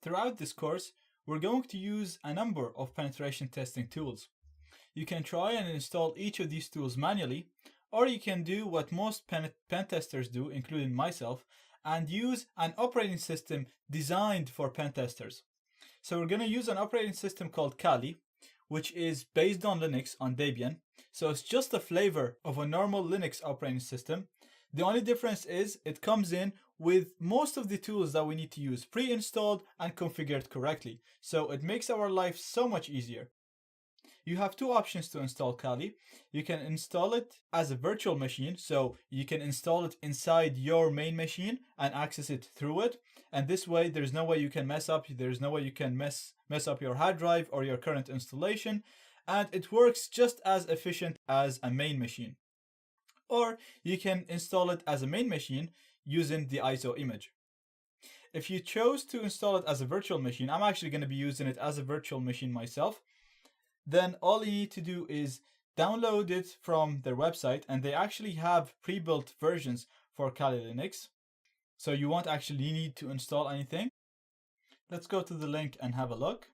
Throughout this course, we're going to use a number of penetration testing tools. You can try and install each of these tools manually, or you can do what most pen testers do, including myself, and use an operating system designed for pen testers. So we're going to use an operating system called Kali, which is based on Linux on Debian. So it's just a flavor of a normal Linux operating system. The only difference is it comes in with most of the tools that we need to use pre-installed and configured correctly. So it makes our life so much easier. You have two options to install Kali. You can install it as a virtual machine, so you can install it inside your main machine and access it through it. And this way, there's no way you can mess up. There's no way you can mess up your hard drive or your current installation. And it works just as efficient as a main machine. Or you can install it as a main machine using the ISO image. If you chose to install it as a virtual machine, I'm actually going to be using it as a virtual machine myself. Then all you need to do is download it from their website, and they actually have pre-built versions for Kali Linux. So you won't actually need to install anything. Let's go to the link and have a look.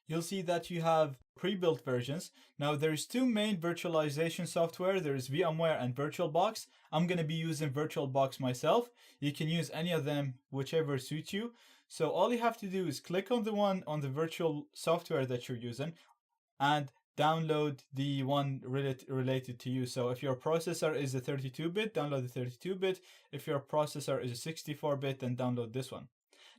You'll see that you have pre-built versions. Now there's two main virtualization software. There's VMware and VirtualBox. I'm going to be using VirtualBox myself. You can use any of them, whichever suits you. So all you have to do is click on the one on the virtual software that you're using and download the one related to you. So if your processor is a 32-bit, download the 32-bit. If your processor is a 64-bit, then download this one.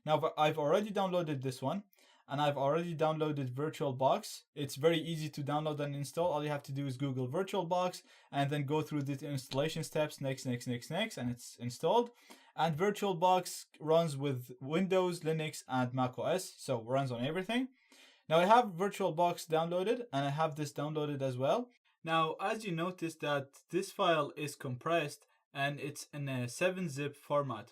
Now I've already downloaded this one, and I've already downloaded VirtualBox. It's very easy to download and install. All you have to do is Google VirtualBox and then go through the installation steps, next, and it's installed. And VirtualBox runs with Windows, Linux, and Mac OS, so runs on everything. Now I have VirtualBox downloaded, and I have this downloaded as well. Now, as you notice that this file is compressed and it's in a 7-zip format.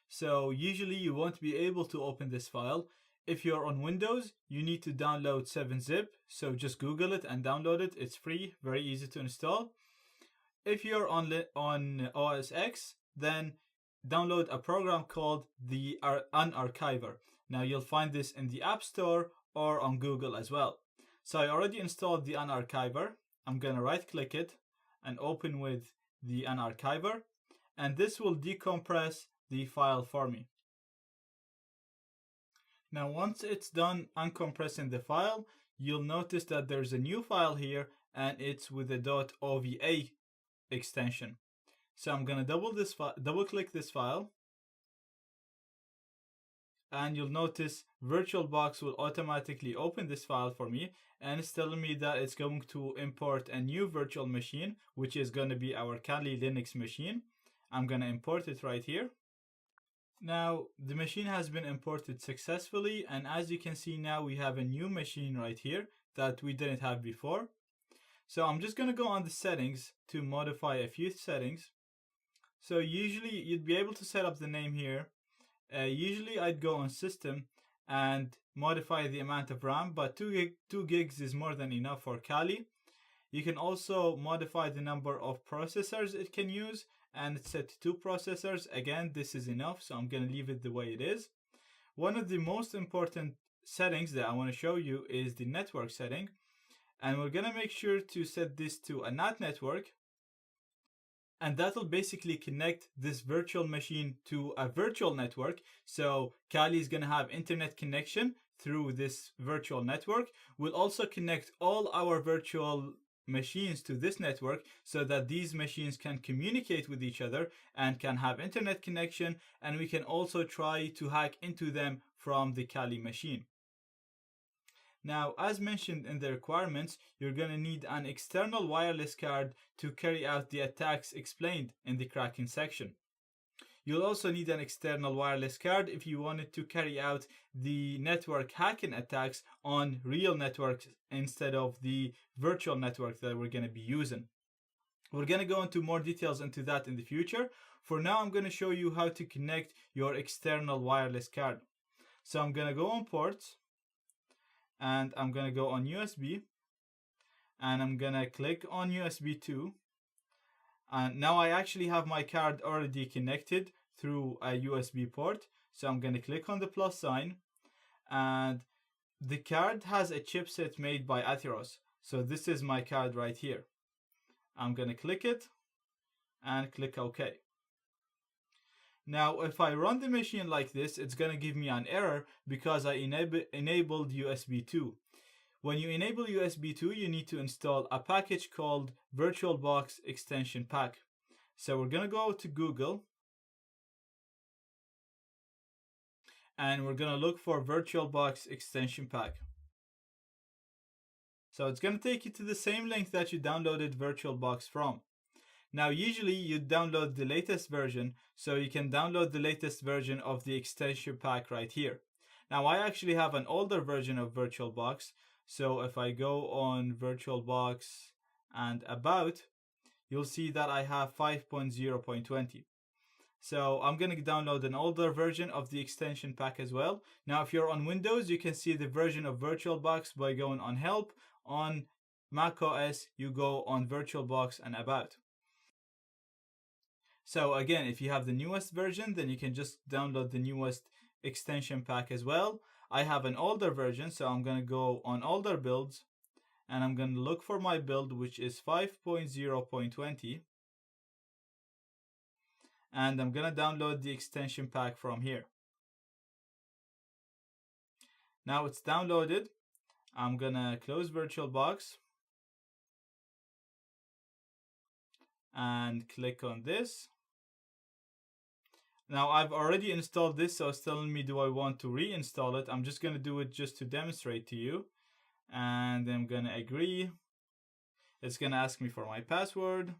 So usually you won't be able to open this file. If you're on Windows, you need to download 7-zip. So just Google it and download it. It's free, very easy to install. If you're on OS X, then download a program called the Unarchiver. Now you'll find this in the App Store or on Google as well. So I already installed the Unarchiver. I'm going to right click it and open with the Unarchiver, and this will decompress the file for me. Now once it's done uncompressing the file, you'll notice that there's a new file here, and it's with a .ova extension. So I'm going to double click this file, and you'll notice VirtualBox will automatically open this file for me, and it's telling me that it's going to import a new virtual machine, which is going to be our Kali Linux machine. I'm going to import it right here. Now the machine has been imported successfully, and as you can see now we have a new machine right here that we didn't have before. So I'm just going to go on the settings to modify a few settings. So usually you'd be able to set up the name here. Usually I'd go on system and modify the amount of RAM, but 2 gigs is more than enough for Kali. You can also modify the number of processors it can use, and it's set to 2 processors. Again, this is enough, so I'm going to leave it the way it is. One of the most important settings that I want to show you is the network setting, and we're going to make sure to set this to a NAT network, and that'll basically connect this virtual machine to a virtual network. So Kali is going to have internet connection through this virtual network. We'll also connect all our virtual machines to this network so that these machines can communicate with each other and can have internet connection, and we can also try to hack into them from the Kali machine. Now, as mentioned in the requirements, you're going to need an external wireless card to carry out the attacks explained in the cracking section. You'll also need an external wireless card if you wanted to carry out the network hacking attacks on real networks instead of the virtual network that we're going to be using. We're going to go into more details into that in the future. For now, I'm going to show you how to connect your external wireless card. So I'm going to go on ports, and I'm going to go on USB, and I'm going to click on USB 2. And now I actually have my card already connected through a USB port. So I'm going to click on the plus sign, and the card has a chipset made by Atheros. So this is my card right here. I'm going to click it and click OK. Now, if I run the machine like this, it's going to give me an error because I enabled USB 2. When you enable USB 2, you need to install a package called VirtualBox Extension Pack. So we're going to go to Google, and we're going to look for VirtualBox Extension Pack. So it's going to take you to the same link that you downloaded VirtualBox from. Now, usually you download the latest version, so you can download the latest version of the extension pack right here. Now, I actually have an older version of VirtualBox, so if I go on VirtualBox and About, you'll see that I have 5.0.20. So I'm going to download an older version of the extension pack as well. Now, if you're on Windows, you can see the version of VirtualBox by going on Help. On macOS, you go on VirtualBox and About. So again, if you have the newest version, then you can just download the newest extension pack as well. I have an older version, so I'm going to go on older builds, and I'm going to look for my build, which is 5.0.20. And I'm going to download the extension pack from here. Now it's downloaded. I'm going to close VirtualBox and click on this. Now I've already installed this, so it's telling me, do I want to reinstall it? I'm just going to do it just to demonstrate to you. And I'm going to agree. It's going to ask me for my password.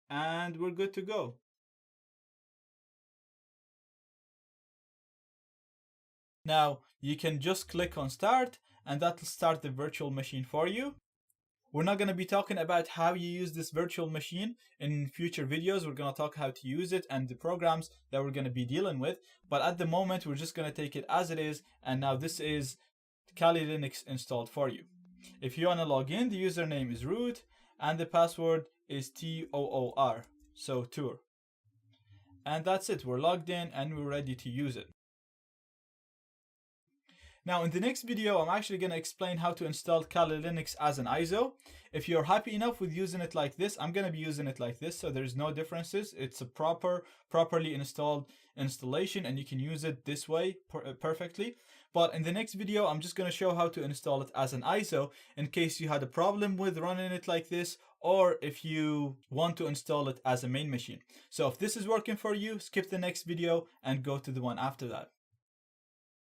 And we're good to go. Now you can just click on start, and that'll start the virtual machine for you. We're not going to be talking about how you use this virtual machine in future videos. We're going to talk how to use it and the programs that we're going to be dealing with. But at the moment, we're just going to take it as it is. And now this is Kali Linux installed for you. If you want to log in, the username is root and the password is TOOR, so tour. And that's it. We're logged in and we're ready to use it. Now in the next video, I'm actually going to explain how to install Kali Linux as an ISO. If you're happy enough with using it like this, I'm going to be using it like this, so there's no differences. It's a properly installed installation, and you can use it this way perfectly. But in the next video, I'm just going to show how to install it as an ISO in case you had a problem with running it like this, or if you want to install it as a main machine. So if this is working for you, skip the next video and go to the one after that.